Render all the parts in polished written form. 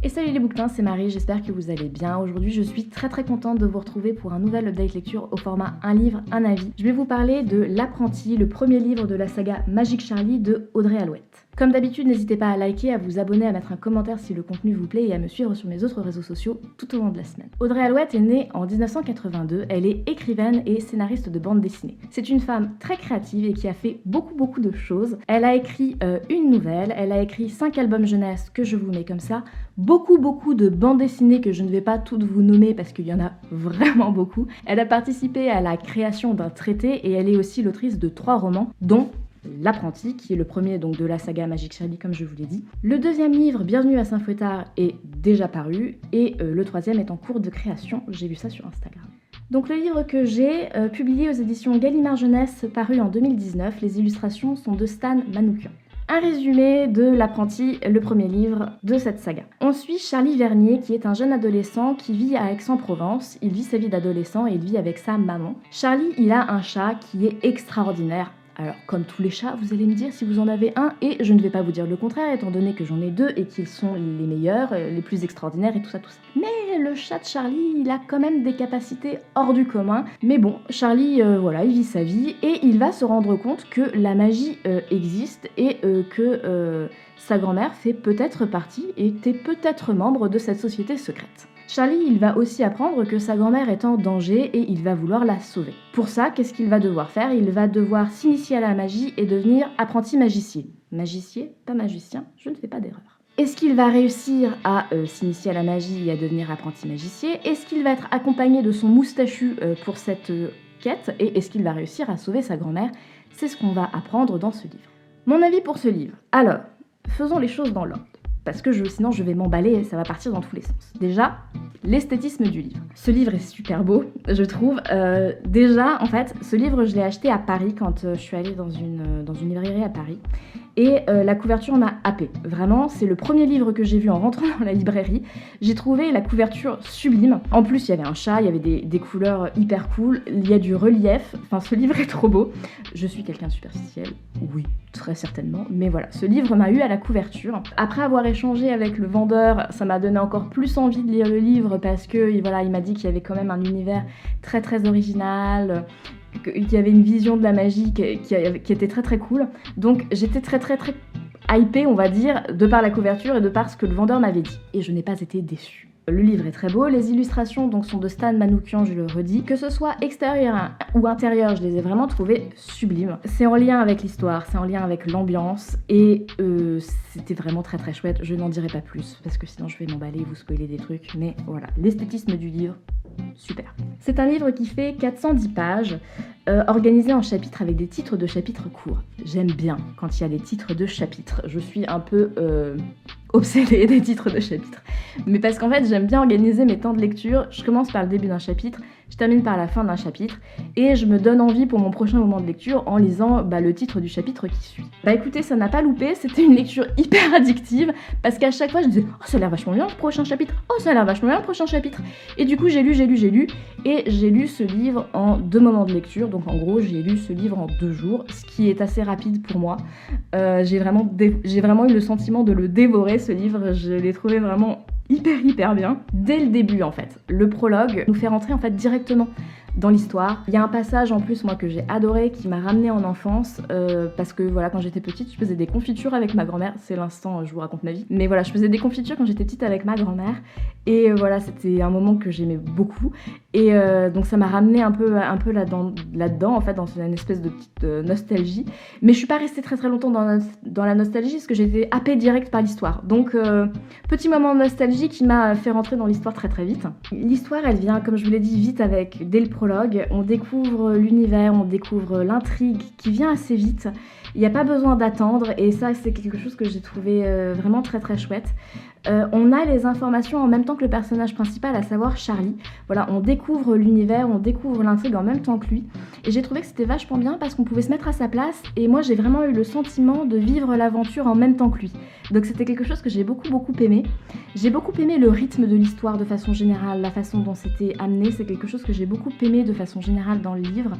Et salut les bouquetins, c'est Marie, j'espère que vous allez bien. Aujourd'hui, je suis très contente de vous retrouver pour un nouvel update lecture au format un livre, un avis. Je vais vous parler de L'Apprenti, le premier livre de la saga Magic Charlie de Audrey Alouette. Comme d'habitude, n'hésitez pas à liker, à vous abonner, à mettre un commentaire si le contenu vous plaît et à me suivre sur mes autres réseaux sociaux tout au long de la semaine. Audrey Alouette est née en 1982, elle est écrivaine et scénariste de bande dessinée. C'est une femme très créative et qui a fait beaucoup de choses. Elle a écrit une nouvelle, elle a écrit 5 albums jeunesse que je vous mets comme ça, beaucoup de bandes dessinées que je ne vais pas toutes vous nommer parce qu'il y en a vraiment beaucoup. Elle a participé à la création d'un traité et elle est aussi l'autrice de 3 romans, dont L'Apprenti, qui est le premier donc de la saga Magic Charlie comme je vous l'ai dit. Le deuxième livre, Bienvenue à Saint-Fouettard, est déjà paru et le troisième est en cours de création, j'ai vu ça sur Instagram. Donc le livre que j'ai, publié aux éditions Gallimard Jeunesse, paru en 2019, les illustrations sont de Stan Manoukian. Un résumé de L'Apprenti, le premier livre de cette saga. On suit Charlie Vernier qui est un jeune adolescent qui vit à Aix-en-Provence. Il vit sa vie d'adolescent et il vit avec sa maman. Charlie, il a un chat qui est extraordinaire. Alors, comme tous les chats, vous allez me dire si vous en avez un, et je ne vais pas vous dire le contraire, étant donné que j'en ai 2 et qu'ils sont les meilleurs, les plus extraordinaires et tout ça. Mais le chat de Charlie, il a quand même des capacités hors du commun. Mais bon, Charlie, il vit sa vie, et il va se rendre compte que la magie existe, et que sa grand-mère fait peut-être partie, et était peut-être membre de cette société secrète. Charlie, il va aussi apprendre que sa grand-mère est en danger et il va vouloir la sauver. Pour ça, qu'est-ce qu'il va devoir faire ? Il va devoir s'initier à la magie et devenir apprenti magicien. Magicien, pas magicien, je ne fais pas d'erreur. Est-ce qu'il va réussir à s'initier à la magie et à devenir apprenti magicien ? Est-ce qu'il va être accompagné de son moustachu pour cette quête ? Et est-ce qu'il va réussir à sauver sa grand-mère ? C'est ce qu'on va apprendre dans ce livre. Mon avis pour ce livre. Alors, faisons les choses dans l'ordre. Parce que sinon je vais m'emballer et ça va partir dans tous les sens. Déjà, l'esthétisme du livre. Ce livre est super beau, je trouve. Déjà, en fait, ce livre, je l'ai acheté à Paris quand je suis allée dans une librairie à Paris. Et la couverture m'a happée. Vraiment, c'est le premier livre que j'ai vu en rentrant dans la librairie. J'ai trouvé la couverture sublime. En plus, il y avait un chat, il y avait des couleurs hyper cool. Il y a du relief. Enfin, ce livre est trop beau. Je suis quelqu'un de superficiel. Oui, très certainement. Mais voilà, ce livre m'a eu à la couverture. Après avoir échangé avec le vendeur, ça m'a donné encore plus envie de lire le livre parce que voilà, il m'a dit qu'il y avait quand même un univers très original, qu'il y avait une vision de la magie qui était très cool. Donc j'étais très hypée, on va dire, de par la couverture et de par ce que le vendeur m'avait dit. Et je n'ai pas été déçue. Le livre est très beau, les illustrations donc sont de Stan Manoukian, je le redis. Que ce soit extérieur ou intérieur, je les ai vraiment trouvées sublimes. C'est en lien avec l'histoire, c'est en lien avec l'ambiance et c'était vraiment très chouette. Je n'en dirai pas plus parce que sinon je vais m'emballer et vous spoiler des trucs. Mais voilà, l'esthétisme du livre, super. C'est un livre qui fait 410 pages, organisé en chapitres avec des titres de chapitres courts. J'aime bien quand il y a des titres de chapitres. Je suis un peu obsédée des titres de chapitres. Mais parce qu'en fait, j'aime bien organiser mes temps de lecture. Je commence par le début d'un chapitre, je termine par la fin d'un chapitre, et je me donne envie pour mon prochain moment de lecture en lisant le titre du chapitre qui suit. Écoutez, ça n'a pas loupé, c'était une lecture hyper addictive, parce qu'à chaque fois, je disais « Oh, ça a l'air vachement bien le prochain chapitre ! Oh, ça a l'air vachement bien le prochain chapitre !» Et du coup, j'ai lu, et j'ai lu ce livre en 2 moments de lecture. Donc en gros, j'ai lu ce livre en 2 jours, ce qui est assez rapide pour moi. J'ai vraiment eu le sentiment de le dévorer, ce livre. Je l'ai trouvé vraiment hyper bien. Dès le début, en fait, le prologue nous fait rentrer en fait directement dans l'histoire. Il y a un passage en plus, moi, que j'ai adoré, qui m'a ramenée en enfance, parce que voilà, quand j'étais petite, je faisais des confitures avec ma grand-mère. C'est l'instant, je vous raconte ma vie. Mais voilà, je faisais des confitures quand j'étais petite avec ma grand-mère. Et voilà, c'était un moment que j'aimais beaucoup. Et donc ça m'a ramenée un peu là-dedans, en fait, dans une espèce de petite nostalgie. Mais je suis pas restée très longtemps dans la nostalgie, parce que j'ai été happée direct par l'histoire. Donc, petit moment de nostalgie qui m'a fait rentrer dans l'histoire très vite. L'histoire, elle vient, comme je vous l'ai dit, vite dès le prologue. On découvre l'univers, on découvre l'intrigue qui vient assez vite. Il n'y a pas besoin d'attendre, et ça, c'est quelque chose que j'ai trouvé vraiment très chouette. On a les informations en même temps que le personnage principal, à savoir Charlie. Voilà, on découvre l'univers, on découvre l'intrigue en même temps que lui. Et j'ai trouvé que c'était vachement bien parce qu'on pouvait se mettre à sa place. Et moi, j'ai vraiment eu le sentiment de vivre l'aventure en même temps que lui. Donc c'était quelque chose que j'ai beaucoup aimé. J'ai beaucoup aimé le rythme de l'histoire de façon générale, la façon dont c'était amené. C'est quelque chose que j'ai beaucoup aimé de façon générale dans le livre.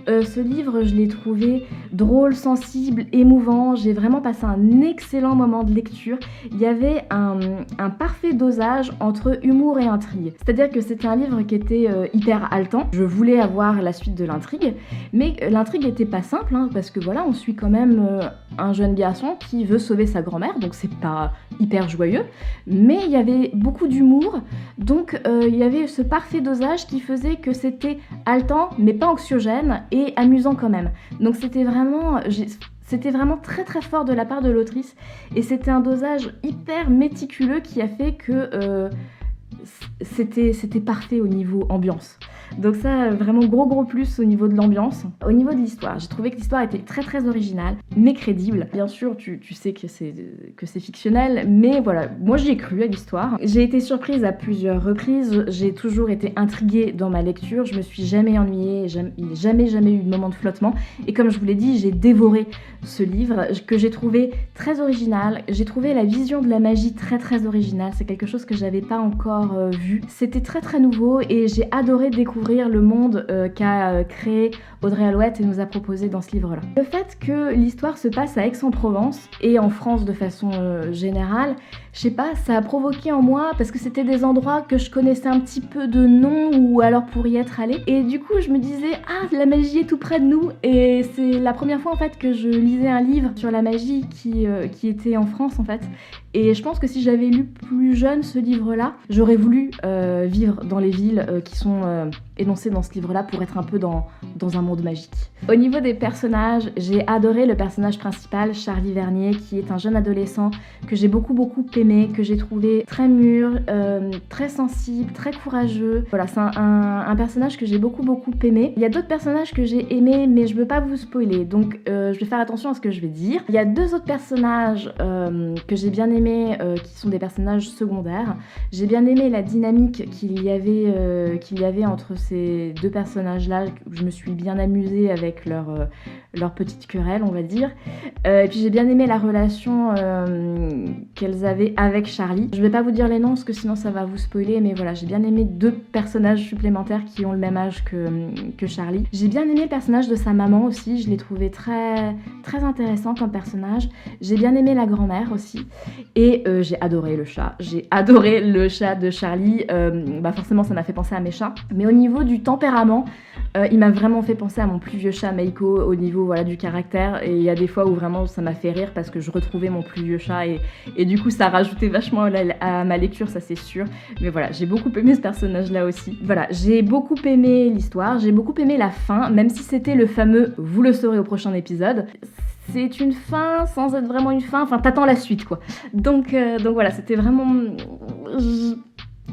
Ce livre, je l'ai trouvé drôle, sensible. sensible, émouvant. J'ai vraiment passé un excellent moment de lecture. Il y avait un parfait dosage entre humour et intrigue. C'est-à-dire que c'était un livre qui était hyper haletant. Je voulais avoir la suite de l'intrigue, mais l'intrigue n'était pas simple, hein, parce que voilà, on suit quand même un jeune garçon qui veut sauver sa grand-mère, donc c'est pas hyper joyeux, mais il y avait beaucoup d'humour, donc il y avait ce parfait dosage qui faisait que c'était haletant, mais pas anxiogène, et amusant quand même. Donc c'était vraiment très très fort de la part de l'autrice, et c'était un dosage hyper méticuleux qui a fait que c'était parfait au niveau ambiance. Donc ça, vraiment gros plus au niveau de l'ambiance. Au niveau de l'histoire, j'ai trouvé que l'histoire était très très originale, mais crédible. Bien sûr, tu sais que c'est fictionnel, mais voilà, moi j'y ai cru à l'histoire. J'ai été surprise à plusieurs reprises, j'ai toujours été intriguée dans ma lecture, je me suis jamais ennuyée, il n'y a jamais eu de moment de flottement. Et comme je vous l'ai dit, j'ai dévoré ce livre que j'ai trouvé très original. J'ai trouvé la vision de la magie très très originale, c'est quelque chose que j'avais pas encore vu. C'était très très nouveau et j'ai adoré découvrir le monde qu'a créé Audrey Alouette et nous a proposé dans ce livre-là. Le fait que l'histoire se passe à Aix-en-Provence et en France de façon générale, je sais pas, ça a provoqué en moi, parce que c'était des endroits que je connaissais un petit peu de nom ou alors pour y être allée, et du coup je me disais, ah, la magie est tout près de nous, et c'est la première fois en fait que je lisais un livre sur la magie qui était en France en fait. Et je pense que si j'avais lu plus jeune ce livre-là, j'aurais voulu vivre dans les villes qui sont énoncées dans ce livre-là pour être un peu dans un monde magique. Au niveau des personnages, j'ai adoré le personnage principal, Charlie Vernier, qui est un jeune adolescent que j'ai beaucoup aimé, que j'ai trouvé très mûr, très sensible, très courageux. Voilà, c'est un personnage que j'ai beaucoup aimé. Il y a d'autres personnages que j'ai aimés, mais je veux pas vous spoiler, donc je vais faire attention à ce que je vais dire. Il y a deux autres personnages que j'ai bien aimés, qui sont des personnages secondaires. J'ai bien aimé la dynamique qu'il y avait entre ces deux personnages-là. Je me suis bien amusée avec leur petite querelle, on va dire. Et puis j'ai bien aimé la relation qu'elles avaient avec Charlie. Je vais pas vous dire les noms parce que sinon ça va vous spoiler, mais voilà, j'ai bien aimé deux personnages supplémentaires qui ont le même âge que Charlie. J'ai bien aimé le personnage de sa maman aussi, je l'ai trouvé très intéressant comme personnage. J'ai bien aimé la grand-mère aussi. Et j'ai adoré le chat. J'ai adoré le chat de Charlie. Forcément, ça m'a fait penser à mes chats. Mais au niveau du tempérament, il m'a vraiment fait penser à mon plus vieux chat Meiko au niveau du caractère. Et il y a des fois où vraiment ça m'a fait rire parce que je retrouvais mon plus vieux chat. Et du coup, ça rajoutait vachement à ma lecture, ça c'est sûr. Mais voilà, j'ai beaucoup aimé ce personnage-là aussi. Voilà, j'ai beaucoup aimé l'histoire. J'ai beaucoup aimé la fin, même si c'était le fameux « vous le saurez au prochain épisode ». C'est une fin sans être vraiment une fin, enfin t'attends la suite quoi. Donc voilà, c'était vraiment...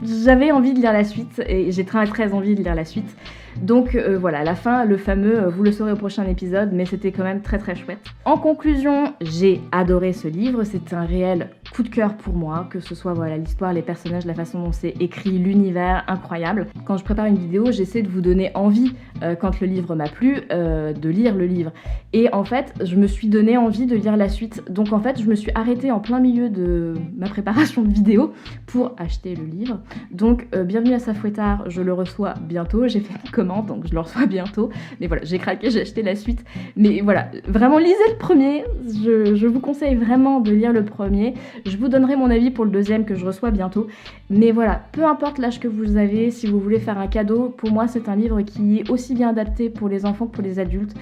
J'avais envie de lire la suite et j'ai très envie de lire la suite. Donc voilà, la fin, le fameux, vous le saurez au prochain épisode, mais c'était quand même très chouette. En conclusion, j'ai adoré ce livre, c'est un réel coup de cœur pour moi, que ce soit l'histoire, les personnages, la façon dont c'est écrit, l'univers, incroyable. Quand je prépare une vidéo, j'essaie de vous donner envie, quand le livre m'a plu, de lire le livre. Et en fait, je me suis donné envie de lire la suite. Donc en fait, je me suis arrêtée en plein milieu de ma préparation de vidéo pour acheter le livre. Donc bienvenue à Safouettard, je le reçois bientôt, j'ai fait une commande, donc je le reçois bientôt. Mais voilà, j'ai craqué, j'ai acheté la suite. Mais voilà, vraiment lisez le premier, je vous conseille vraiment de lire le premier. Je vous donnerai mon avis pour le deuxième que je reçois bientôt. Mais voilà, peu importe l'âge que vous avez, si vous voulez faire un cadeau, pour moi c'est un livre qui est aussi bien adapté pour les enfants que pour les adultes.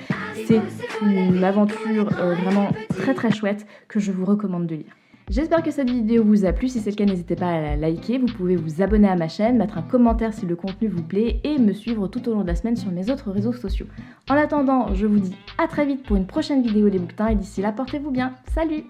C'est une aventure vraiment très chouette que je vous recommande de lire. J'espère que cette vidéo vous a plu, si c'est le cas n'hésitez pas à la liker, vous pouvez vous abonner à ma chaîne, mettre un commentaire si le contenu vous plaît et me suivre tout au long de la semaine sur mes autres réseaux sociaux. En attendant, je vous dis à très vite pour une prochaine vidéo des bouquetins et d'ici là portez-vous bien, salut!